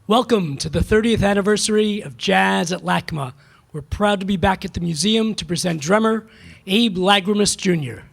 Welcome to the 30th anniversary of Jazz at LACMA. We're proud to be back at the museum to present drummer Abe Lagrimas Jr.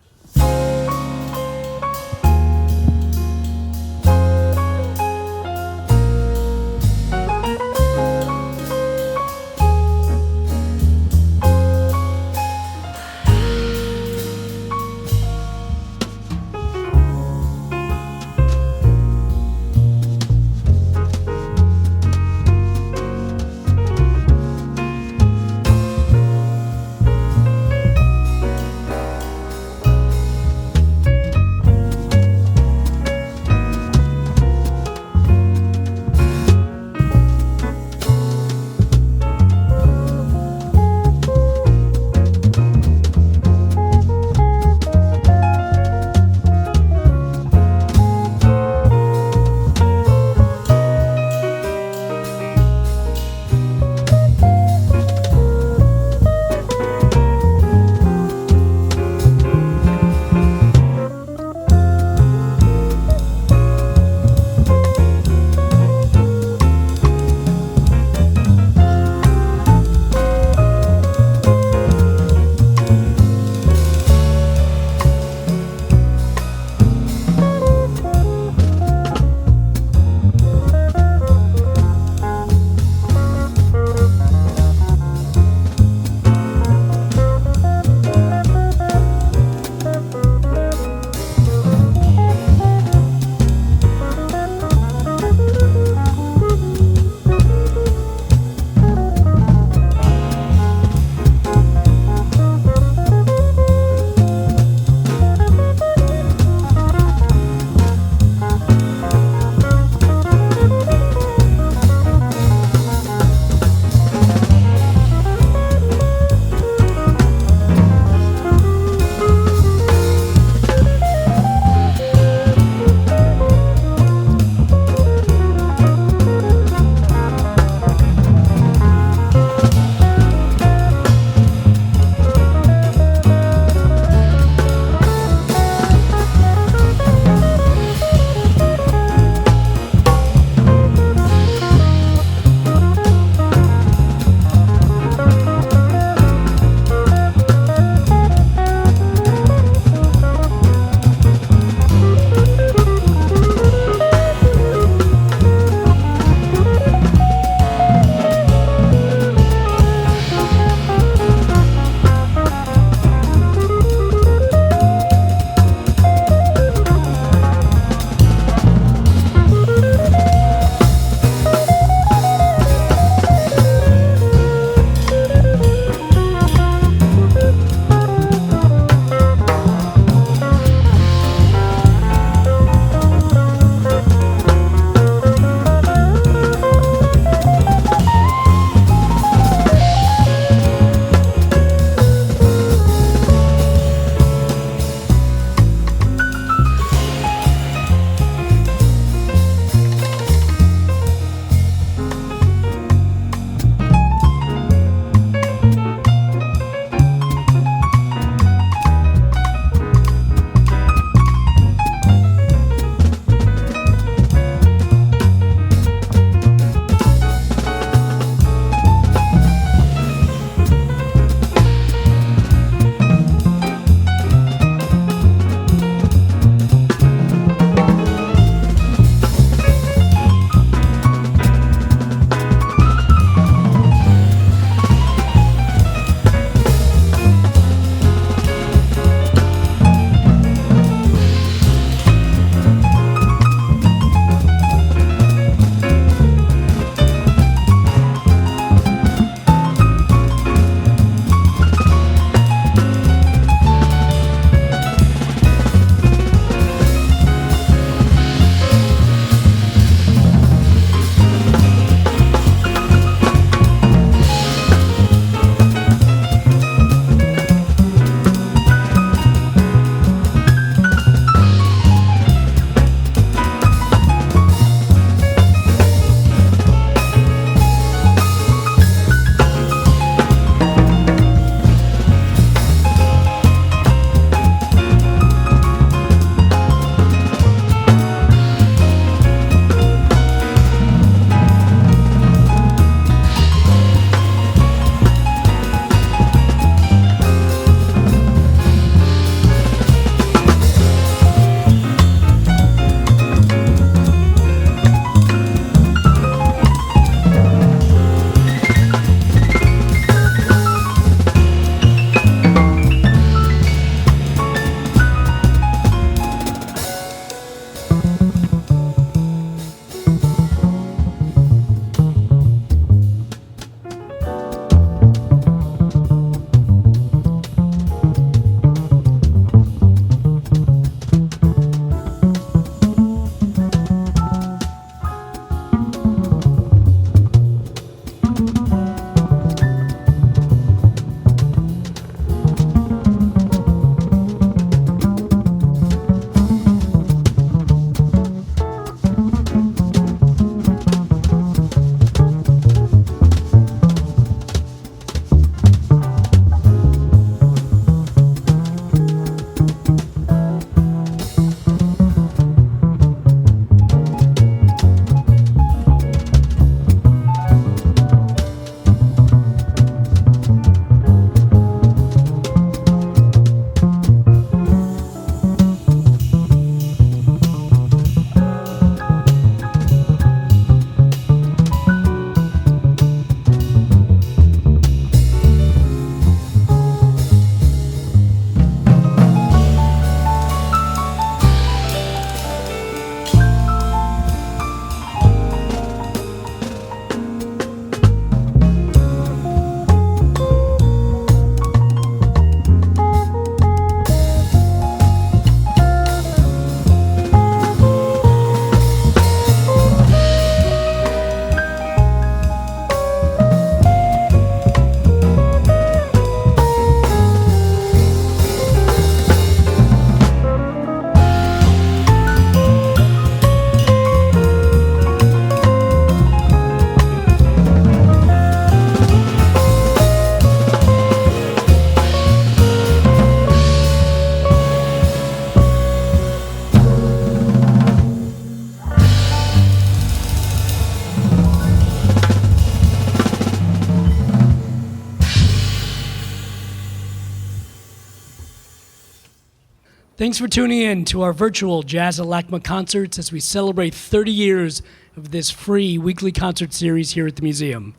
Thanks for tuning in to our virtual Jazz at LACMA concerts as we celebrate 30 years of this free weekly concert series here at the museum.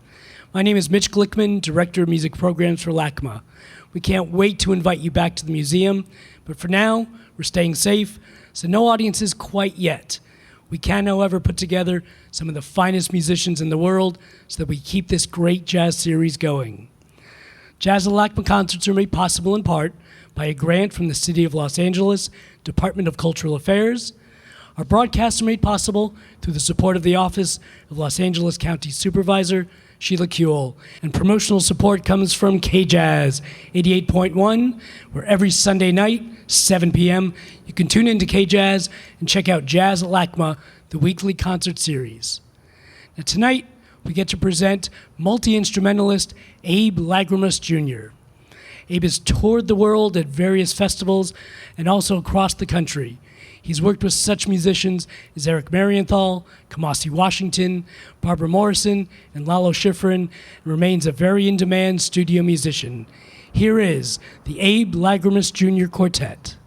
My name is Mitch Glickman, Director of Music Programs for LACMA. We can't wait to invite you back to the museum, but for now, we're staying safe, so no audiences quite yet. We can, however, put together some of the finest musicians in the world so that we keep this great jazz series going. Jazz at LACMA concerts are made possible in part by a grant from the City of Los Angeles Department of Cultural Affairs. Our broadcasts are made possible through the support of the Office of Los Angeles County Supervisor, Sheila Kuehl. And promotional support comes from KJazz 88.1, where every Sunday night, 7 p.m., you can tune into KJazz and check out Jazz at LACMA, the weekly concert series. Now tonight, we get to present multi-instrumentalist Abe Lagrimas Jr. Abe has toured the world at various festivals and also across the country. He's worked with such musicians as Eric Marienthal, Kamasi Washington, Barbara Morrison, and Lalo Schifrin, and remains a very in-demand studio musician. Here is the Abe Lagrimas Jr. Quartet.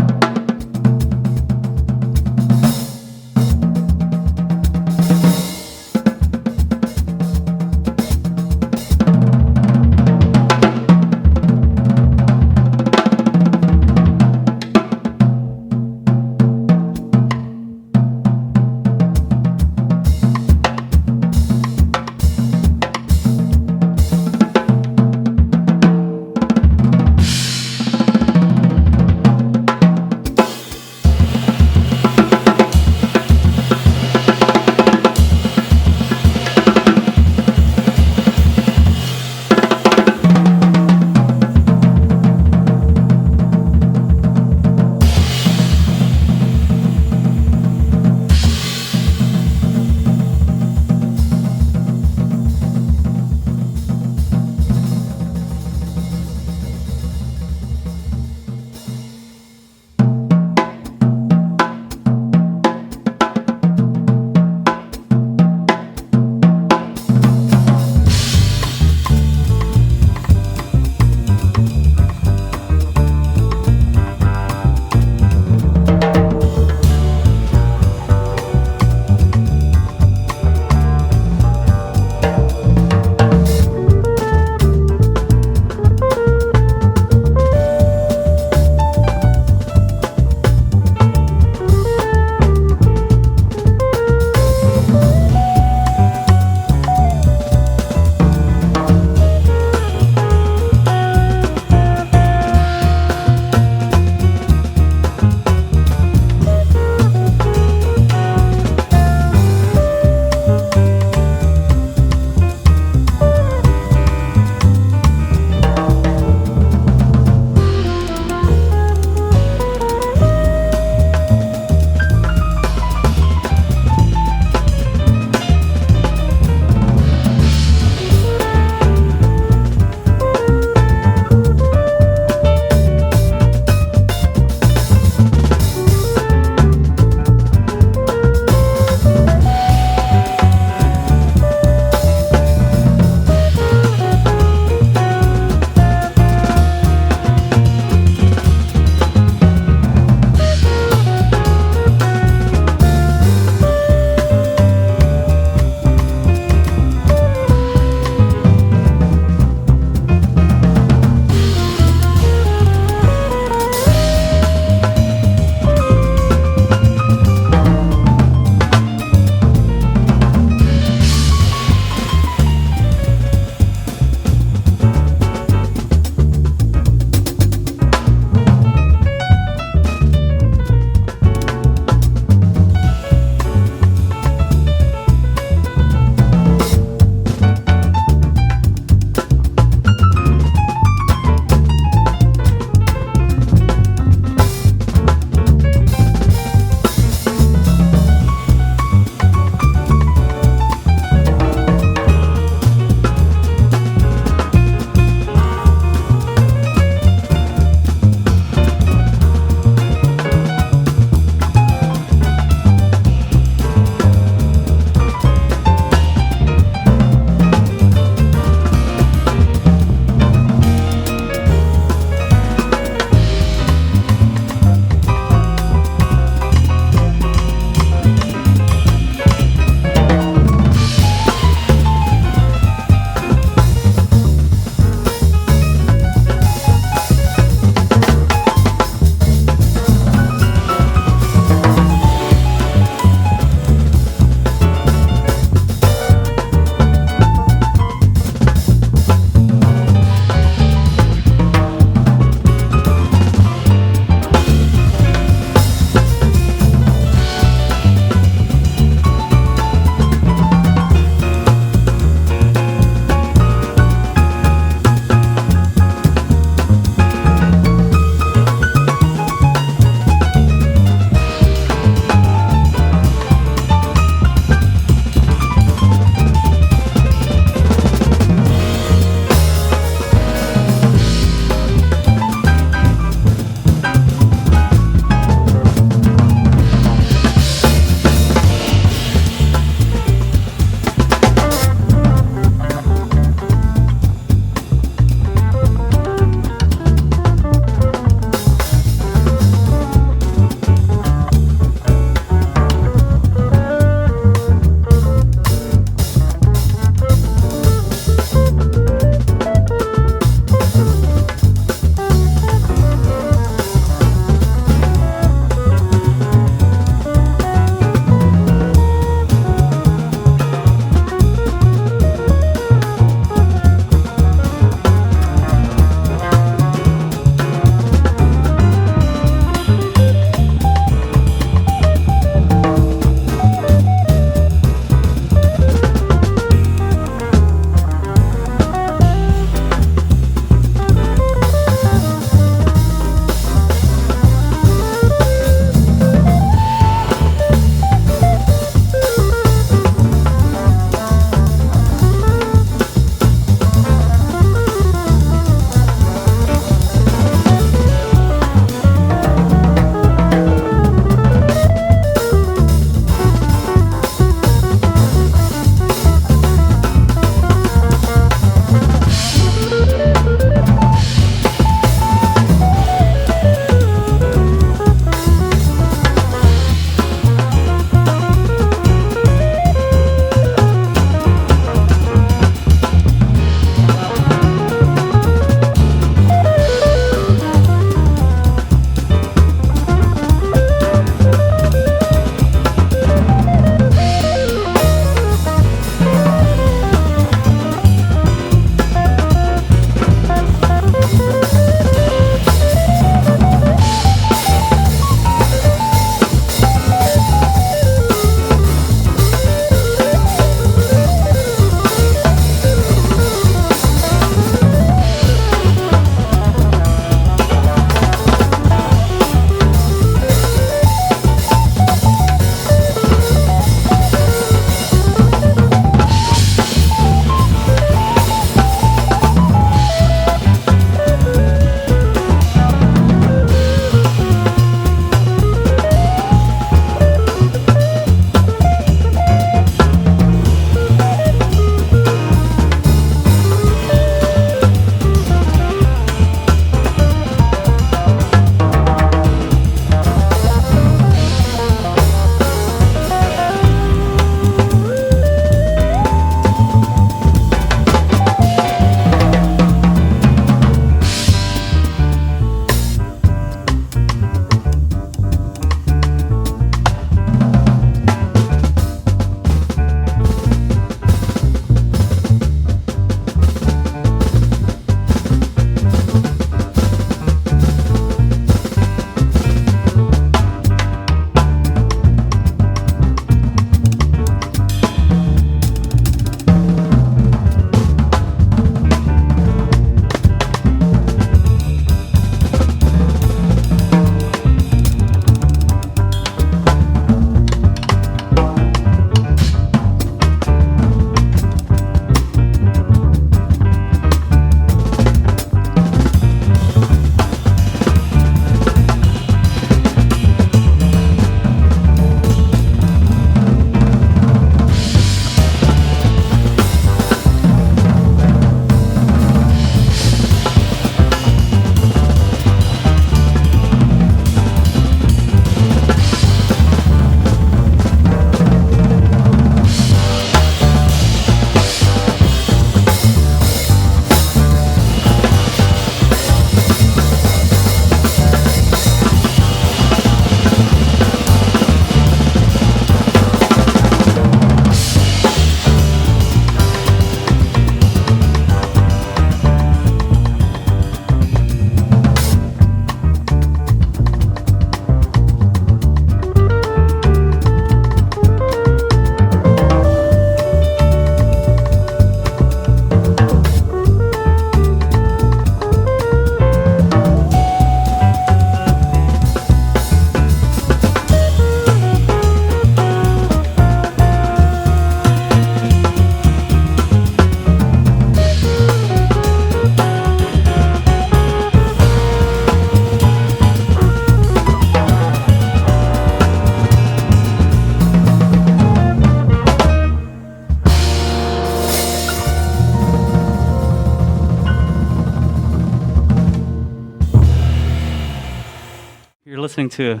listening to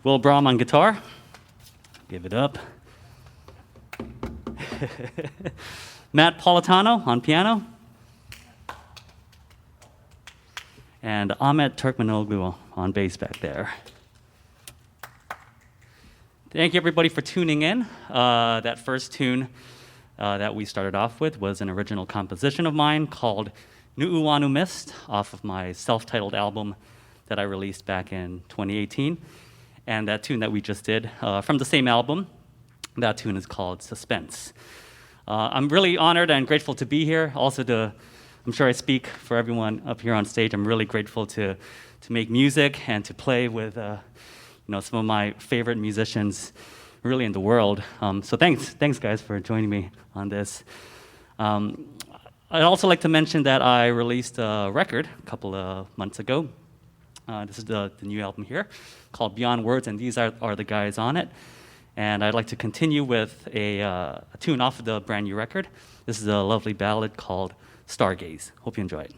Will Brahm on guitar. Give it up. Matt Politano on piano. And Ahmet Turkmenoglu on bass back there. Thank you everybody for tuning in. That first tune that we started off with was an original composition of mine called Nu'uanu Mist off of my self-titled album that I released back in 2018. And that tune that we just did from the same album, that tune is called Suspense. I'm really honored and grateful to be here. Also, I'm sure I speak for everyone up here on stage. I'm really grateful to make music and to play with some of my favorite musicians really in the world. So thanks guys for joining me on this. I'd also like to mention that I released a record a couple of months ago. This is the new album here called Beyond Words, and these are the guys on it. And I'd like to continue with a tune off of the brand new record. This is a lovely ballad called Stargaze. Hope you enjoy it.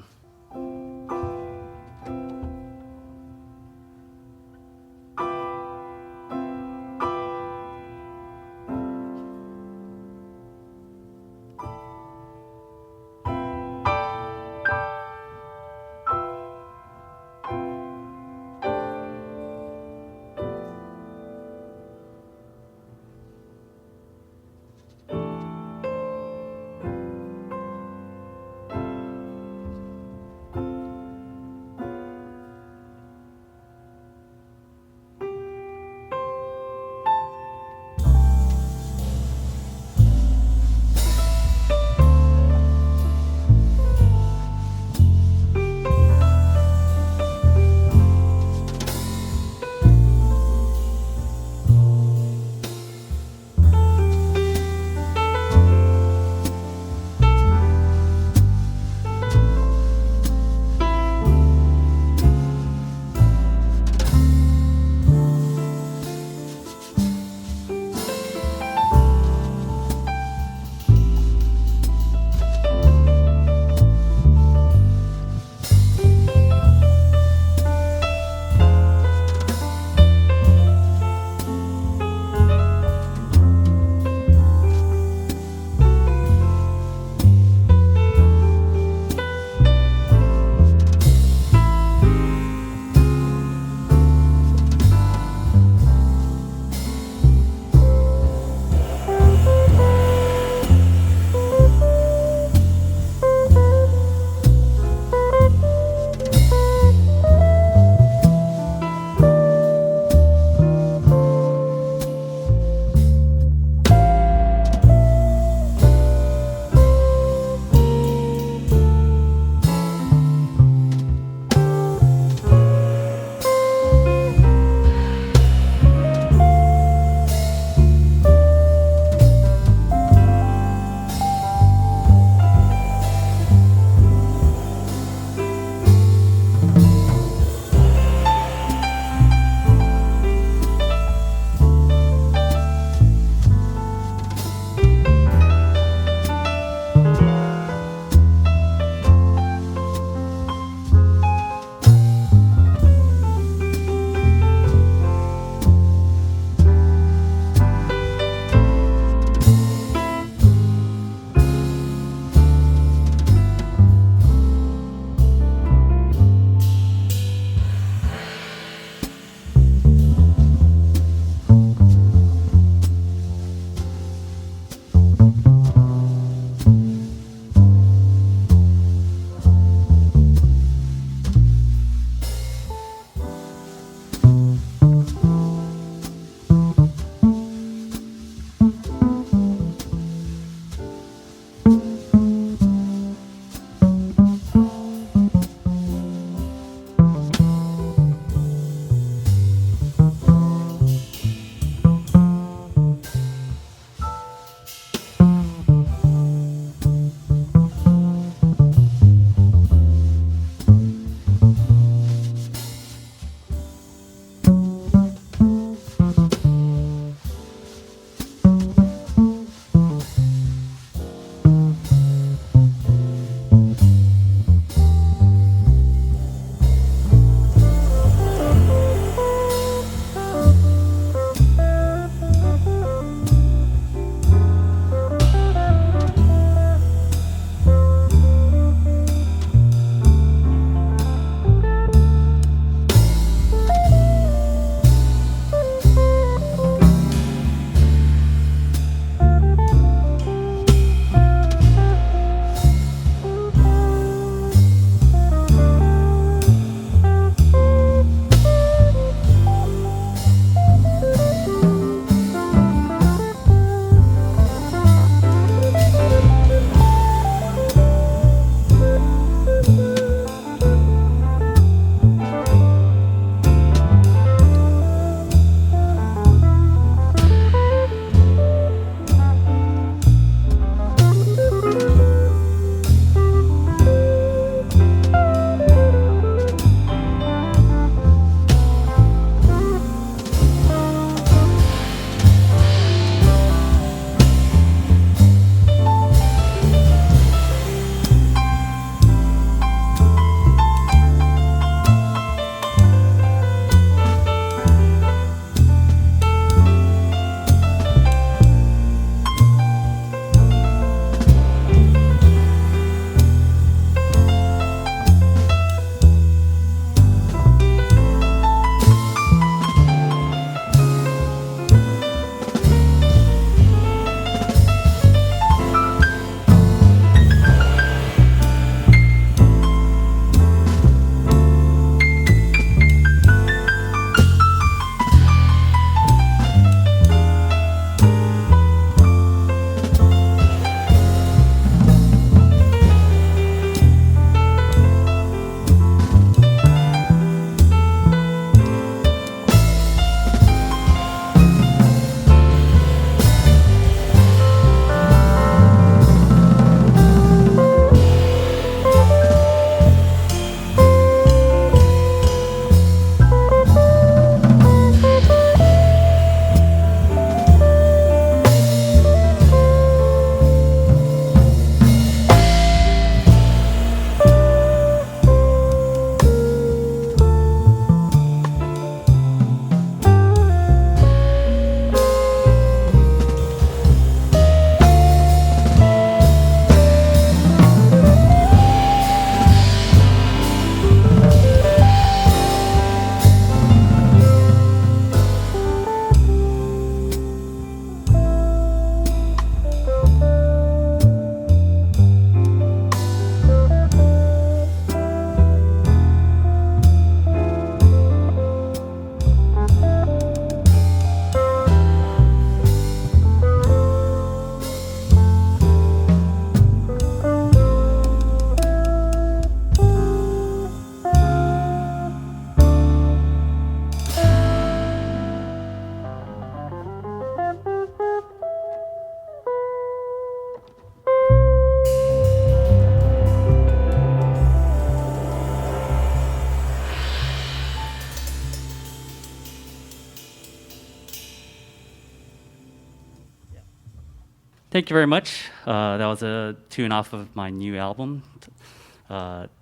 Thank you very much. That was a tune off of my new album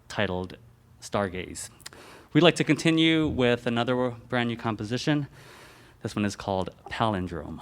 titled Stargaze. We'd like to continue with another brand new composition. This one is called Palindrome.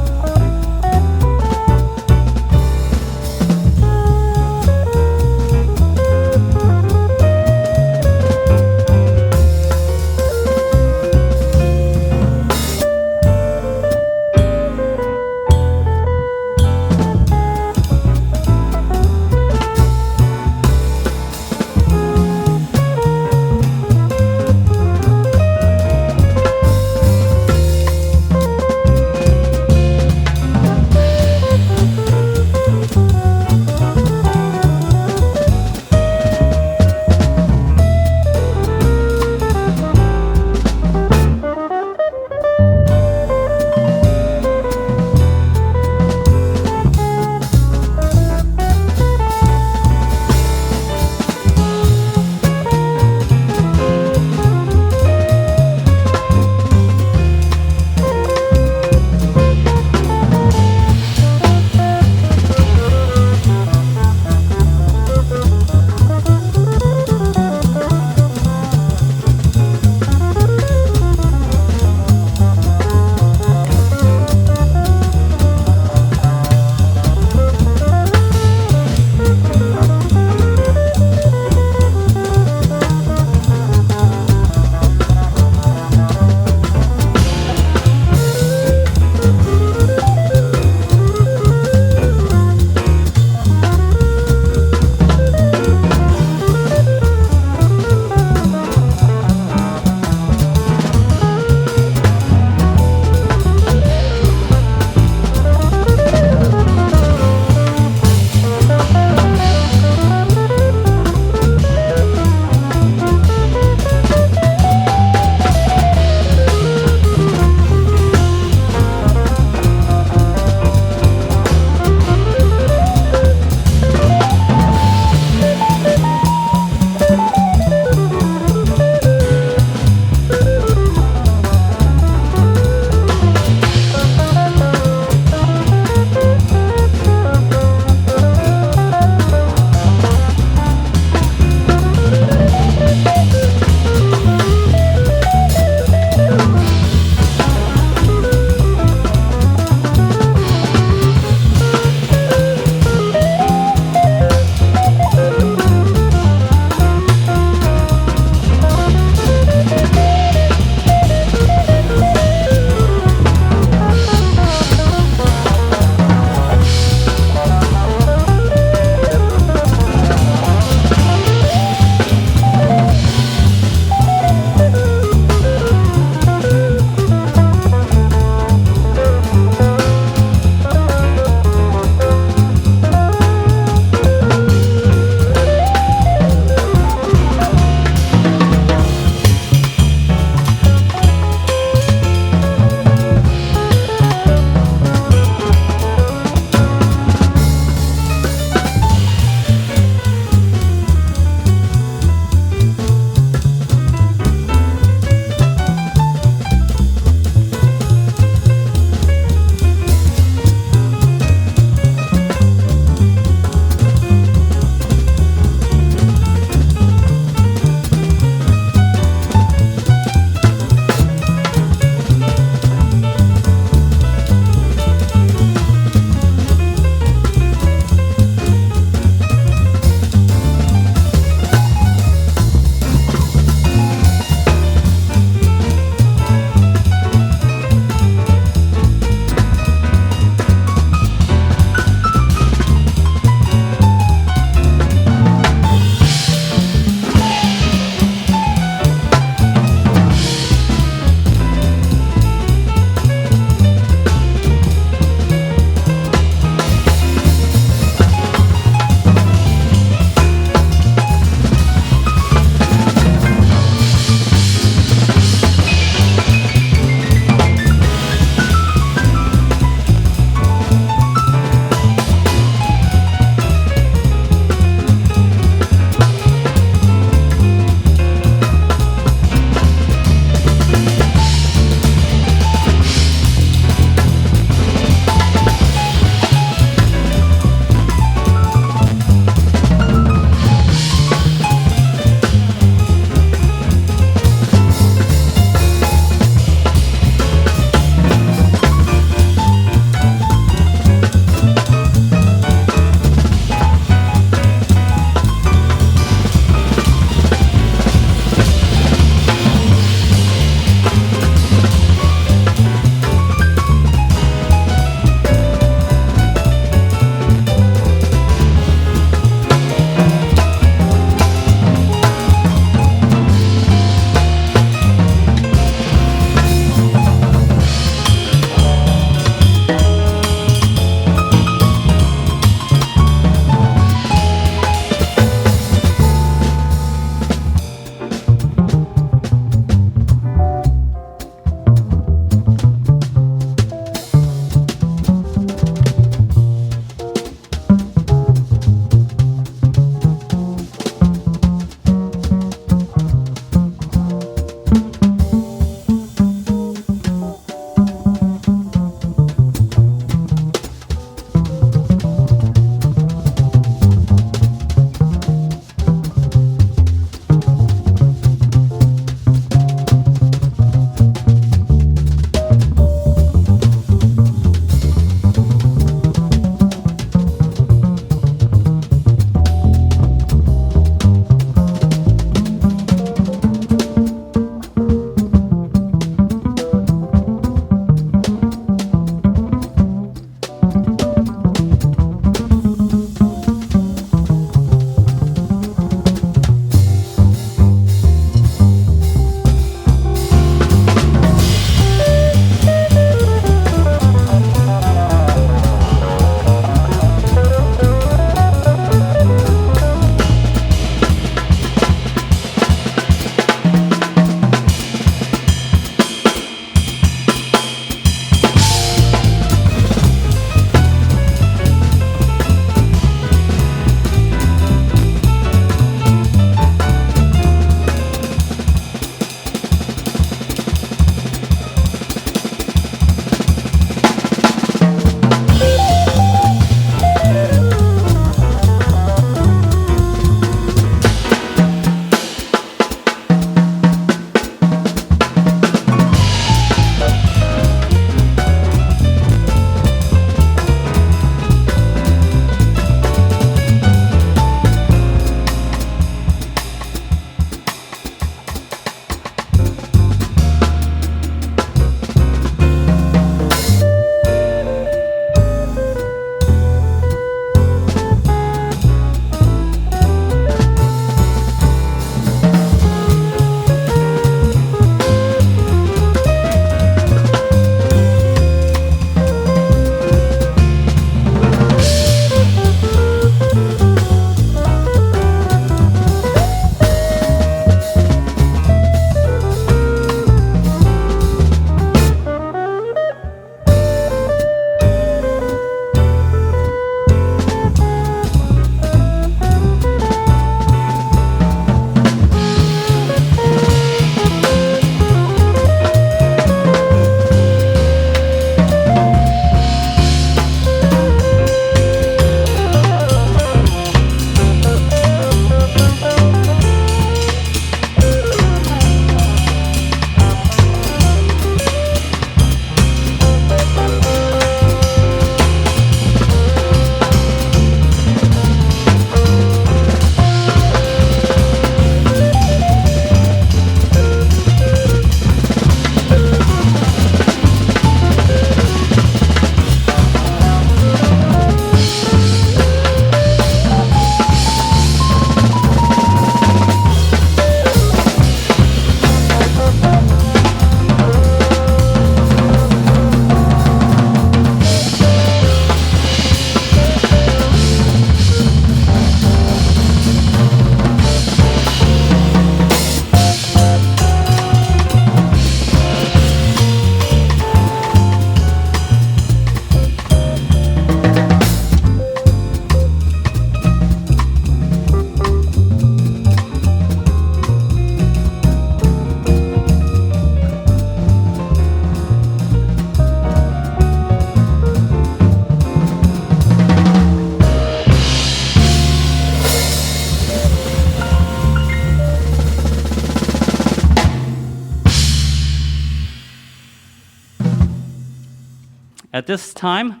At this time,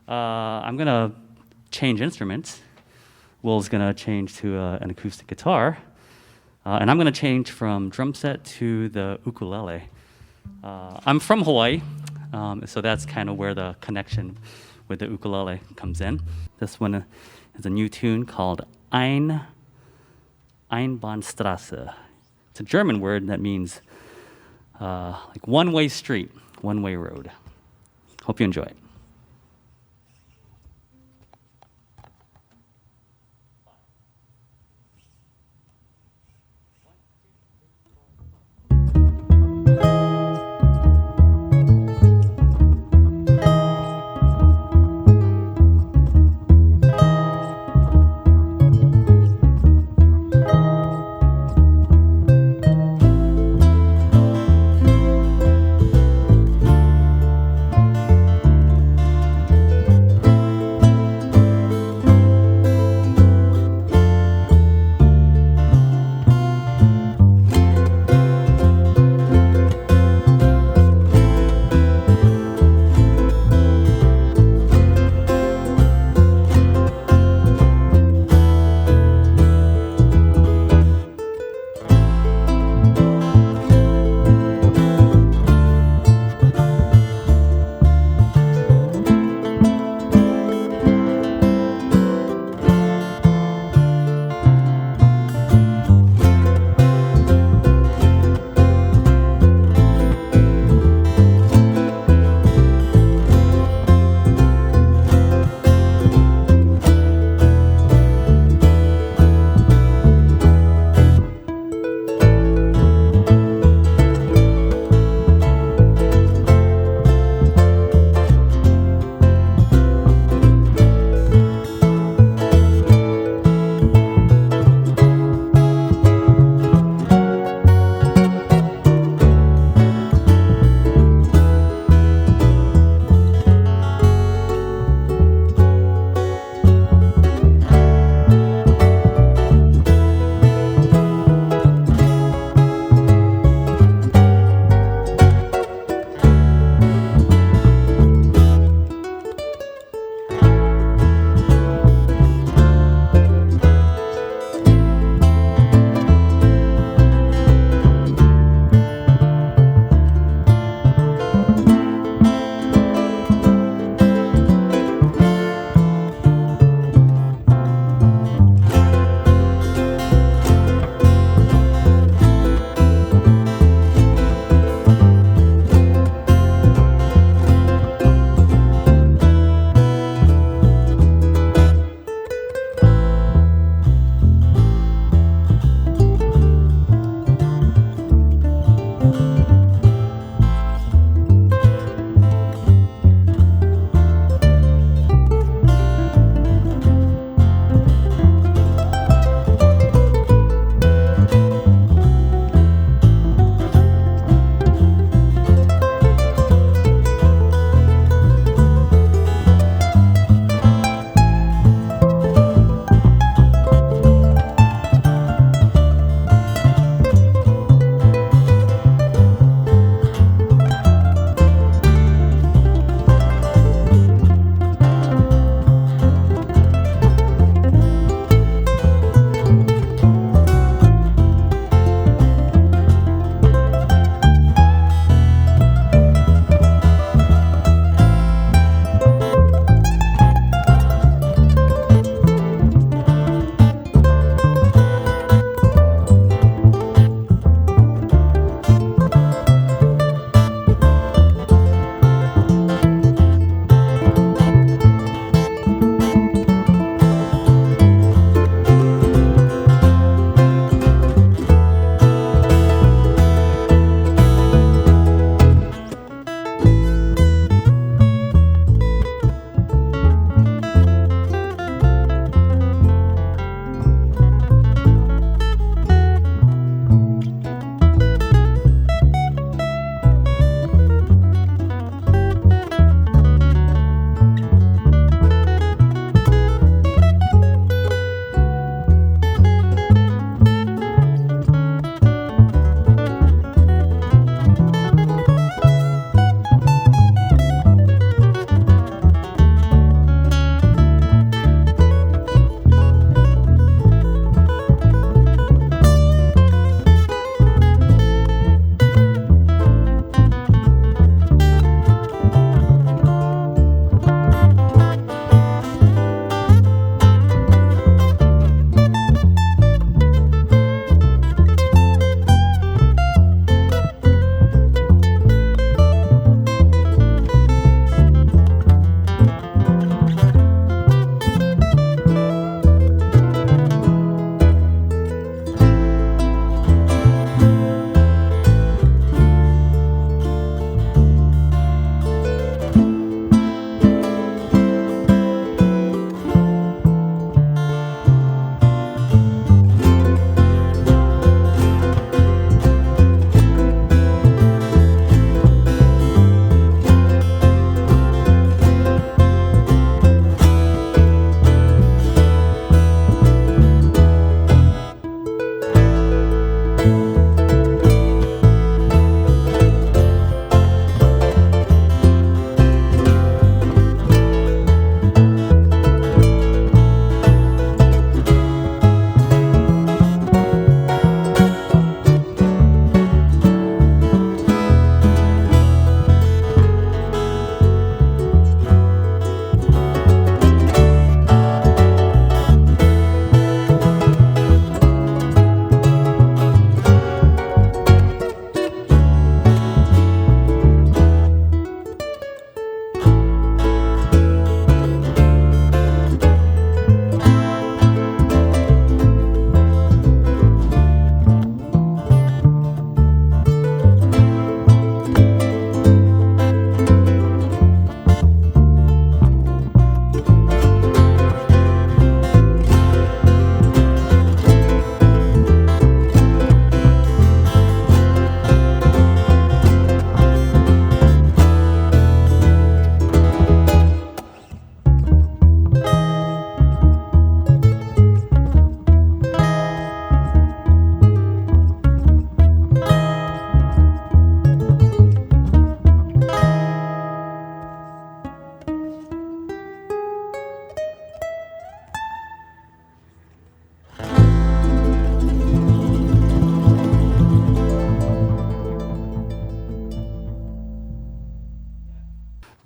I'm going to change instruments. Will's going to change to an acoustic guitar. And I'm going to change from drum set to the ukulele. I'm from Hawaii, so that's kind of where the connection with the ukulele comes in. This one is a new tune called Einbahnstraße. It's a German word that means like one-way street, one-way road. Hope you enjoy it.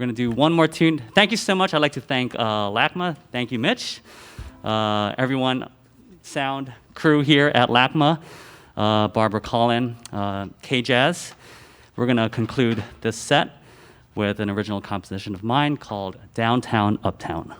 We're going to do one more tune. Thank you so much. I'd like to thank LACMA. Thank you, Mitch. Everyone, sound crew here at LACMA, Barbara Collin, K-Jazz. We're going to conclude this set with an original composition of mine called Downtown Uptown.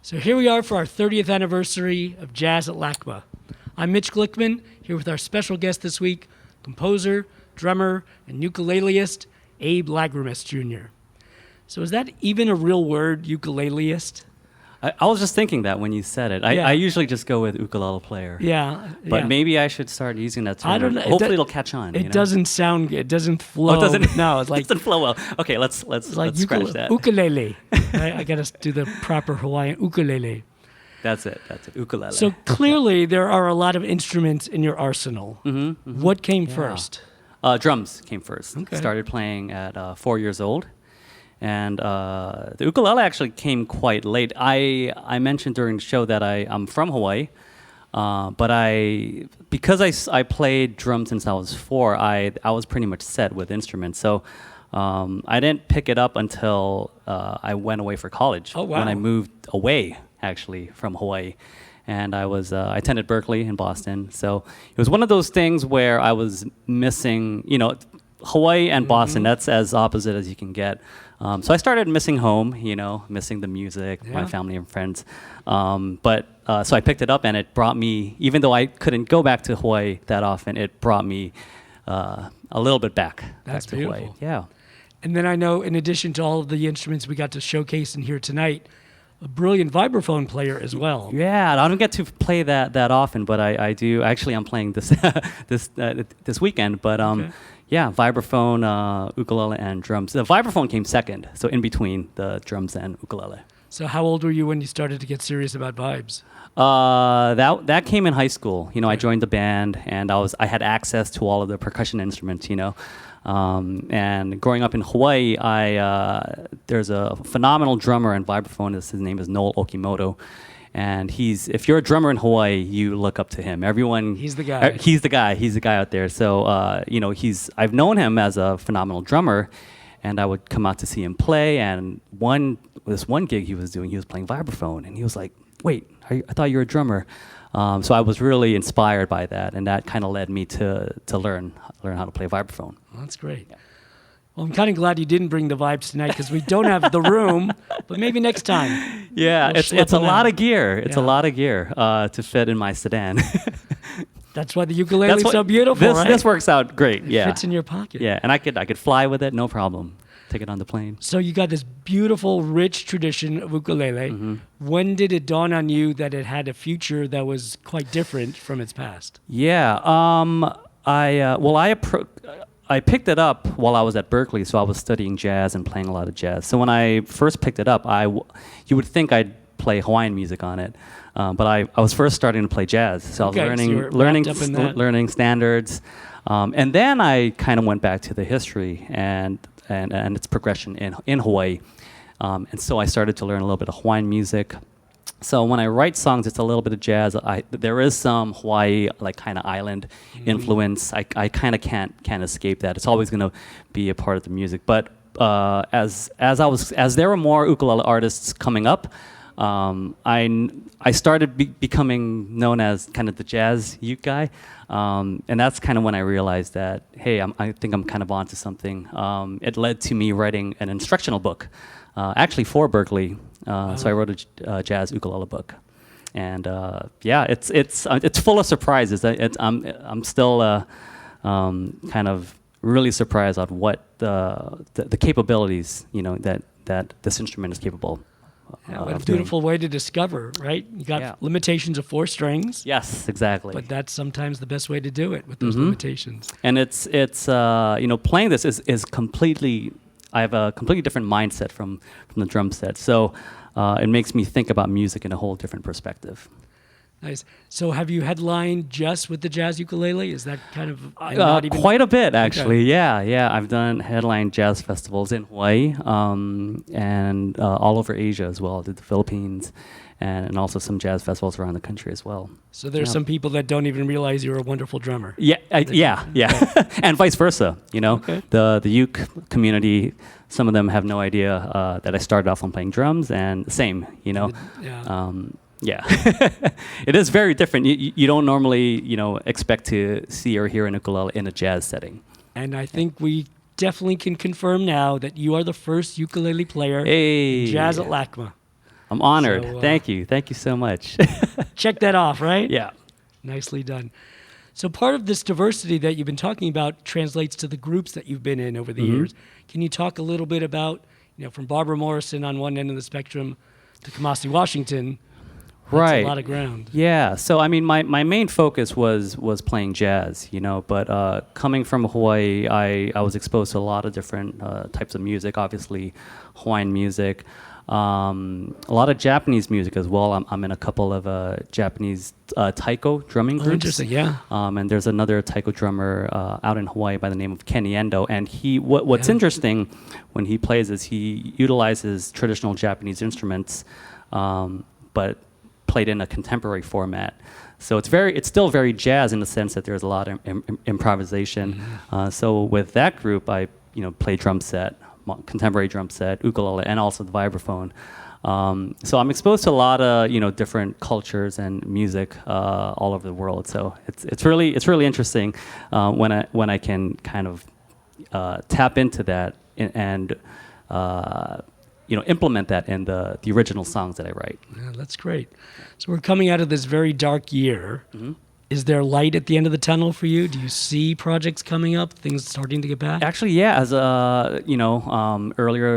So here we are for our 30th anniversary of Jazz at LACMA. I'm Mitch Glickman, here with our special guest this week, composer, drummer, and ukuleleist, Abe Lagrimas Jr. So is that even a real word, ukuleleist? I was just thinking that when you said it. I usually just go with ukulele player. Yeah. But maybe I should start using that term. I don't know. Hopefully it'll catch on. It doesn't sound good. It doesn't flow. Oh, it doesn't? No, it's like... It doesn't flow well. Okay, let's scratch that. Ukulele. I got to do the proper Hawaiian ukulele. That's it. Ukulele. So clearly there are a lot of instruments in your arsenal. What came first? Drums came first. Okay. Started playing at 4 years old. And the ukulele actually came quite late. I mentioned during the show that I'm from Hawaii, but because I played drums since I was 4, I was pretty much set with instruments. So I didn't pick it up until I went away for college. Oh, wow. When I moved away, actually, from Hawaii. And I attended Berkeley in Boston. So it was one of those things where I was missing, Hawaii and Boston, that's as opposite as you can get. So I started missing home, missing the music, my family and friends. But so I picked it up, and it brought me, even though I couldn't go back to Hawaii that often, it brought me a little bit back to beautiful. Hawaii. Yeah. And then I know, in addition to all of the instruments we got to showcase in here tonight, a brilliant vibraphone player as well. Yeah, I don't get to play that often, but I do. Actually, I'm playing this this weekend. But yeah, vibraphone, ukulele, and drums. The vibraphone came second, so in between the drums and ukulele. So how old were you when you started to get serious about vibes? That came in high school. I joined the band, and I had access to all of the percussion instruments. And growing up in Hawaii, there's a phenomenal drummer and vibraphonist. His name is Noel Okimoto. And if you're a drummer in Hawaii, you look up to him. Everyone. He's the guy. He's the guy. He's the guy out there. So, I've known him as a phenomenal drummer, and I would come out to see him play. And this one gig he was doing, he was playing vibraphone, and he was like, "Wait, I thought you were a drummer." So I was really inspired by that, and that kind of led me to learn how to play vibraphone. Well, that's great. Yeah. Well, I'm kind of glad you didn't bring the vibes tonight because we don't have the room, but maybe next time. Yeah, it's a lot of gear. It's a lot of gear to fit in my sedan. That's why the ukulele is so beautiful, right? This works out great. It fits in your pocket. Yeah, and I could fly with it, no problem. Take it on the plane. So you got this beautiful, rich tradition of ukulele. When did it dawn on you that it had a future that was quite different from its past? Yeah, I picked it up while I was at Berkeley, so I was studying jazz and playing a lot of jazz. So when I first picked it up, you would think I'd play Hawaiian music on it, but I was first starting to play jazz. So I was learning standards, and then I kind of went back to the history and its progression in Hawaii, and so I started to learn a little bit of Hawaiian music. So when I write songs, it's a little bit of jazz. There is some Hawaii, like kind of island influence. I kind of can't escape that. It's always going to be a part of the music. But as there were more ukulele artists coming up, I started becoming known as kind of the jazz uke guy, and that's kind of when I realized that hey, I think I'm kind of onto something. It led to me writing an instructional book, actually for Berkeley. So I wrote a jazz ukulele book, and it's full of surprises. I'm still kind of really surprised at what the capabilities that this instrument is capable. What a beautiful way to discover, right? You got limitations of 4 strings. Yes, exactly. But that's sometimes the best way to do it with those limitations. And it's playing this is completely. I have a completely different mindset from the drum set, so it makes me think about music in a whole different perspective. Nice. So have you headlined just with the jazz ukulele? Is that kind of quite a bit, actually? Okay. Yeah. I've done headline jazz festivals in Hawaii and all over Asia as well. I did the Philippines and also some jazz festivals around the country as well. So there's some people that don't even realize you're a wonderful drummer. Yeah, and vice versa. The uke community, some of them have no idea that I started off on playing drums, and same. It is very different. You don't normally expect to see or hear an ukulele in a jazz setting. And I think we definitely can confirm now that you are the first ukulele player in Jazz at LACMA. I'm honored. So, Thank you. Thank you so much. Check that off, right? Yeah. Nicely done. So part of this diversity that you've been talking about translates to the groups that you've been in over the years. Can you talk a little bit about, from Barbara Morrison on one end of the spectrum to Kamasi Washington? That's a lot of ground. Yeah. So I mean, my main focus was playing jazz, but coming from Hawaii, I was exposed to a lot of different types of music. Obviously, Hawaiian music, a lot of Japanese music as well. I'm in a couple of Japanese taiko drumming groups. Interesting. Yeah. And there's another taiko drummer out in Hawaii by the name of Kenny Endo, and what's interesting when he plays is he utilizes traditional Japanese instruments, but played in a contemporary format. So it's still very jazz in the sense that there's a lot of improvisation. So with that group, I play drum set, contemporary drum set, ukulele, and also the vibraphone. So I'm exposed to a lot of different cultures and music all over the world. So it's really interesting when I can kind of tap into that and implement that in the original songs that I write. Yeah, that's great. So we're coming out of this very dark year. Is there light at the end of the tunnel for you? Do you see projects coming up, things starting to get back? Actually, yeah. As earlier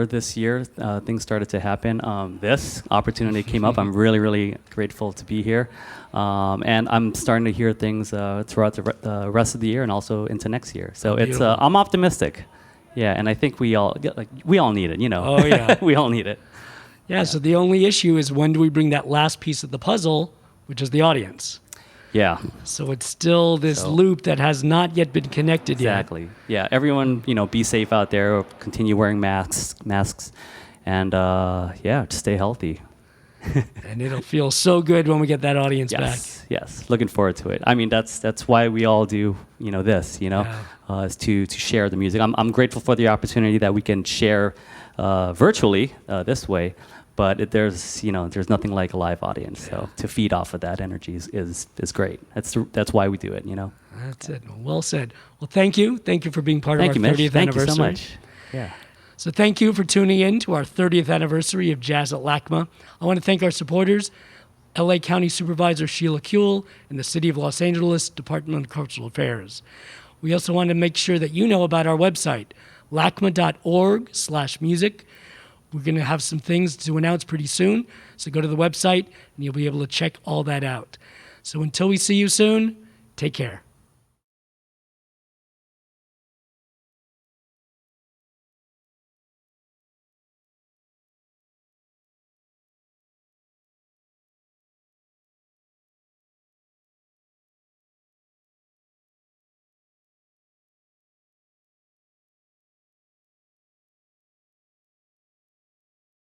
this year, things started to happen. This opportunity came up. I'm really, really grateful to be here, and I'm starting to hear things throughout the rest of the year and also into next year. So I'm optimistic. Yeah, and I think we all need it, Oh, yeah. We all need it. Yeah, so the only issue is when do we bring that last piece of the puzzle, which is the audience. Yeah. So it's still this loop that has not yet been connected yet. Exactly. Yeah, everyone, be safe out there, continue wearing masks, and just stay healthy. And it'll feel so good when we get that audience back. Yes, looking forward to it. I mean, that's why we all do, this, is to share the music. I'm grateful for the opportunity that we can share virtually this way, but there's nothing like a live audience. So to feed off of that energy is great. That's why we do it. That's it. Well said. Well, thank you for being part of our 30th Mitch. Thank anniversary. you so much. Yeah. So thank you for tuning in to our 30th anniversary of Jazz at LACMA. I want to thank our supporters, LA County Supervisor Sheila Kuehl and the City of Los Angeles Department of Cultural Affairs. We also want to make sure that you know about our website, lacma.org/music. We're going to have some things to announce pretty soon, so go to the website and you'll be able to check all that out. So until we see you soon, take care.